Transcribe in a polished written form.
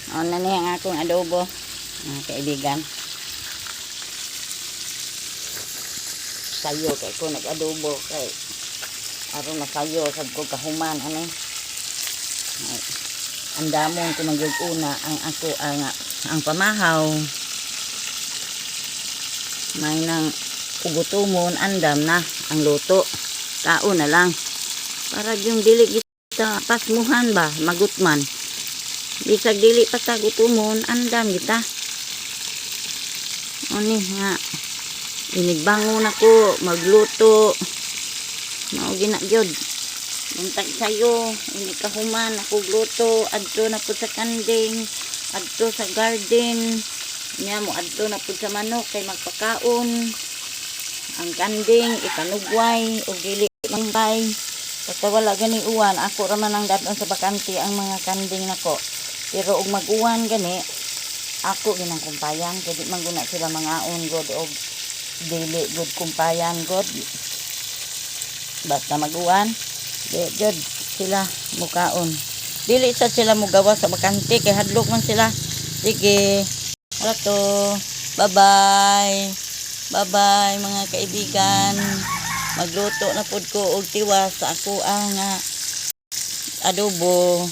O na niya ang akong adobo, mga kaibigan. Sayo kay ko nag-adobo kay aron na sayo sad ko kahuman ani. Ang damon ko magyug-una ang ako ang pamahaw. May nang ugutumon andam na ang luto. Tao na lang. Para yung dili kita pasmuhan ba magutman. Bisag dili pa ta gutumon andam kita. Oni nga inigbangon ako magluto. Mao gina gyud. Untag sayo ini kahuman ako gluto adto na pud sa kanding, adto sa garden. Nya mo adto na pud sa manok kay magpakaon. Ang kanding ipanugway og dili mangkay. Basta wala gani uwan, ako ra man ang dadon sa bakante ang mga kanding nako. Pero og mag-uwan gani, ako ginang kumpayan kay di man guna sila mangaon god og dili good kumpayan god. Basta mag-uwan, di jud sila mukaon. Dili sa sila mugawa sa bakante kay hadlok man sila. Sige. Wala to. Bye-bye. Bye-bye mga kaibigan. Magluto na pud ko og tiwas sa ako ang adobo.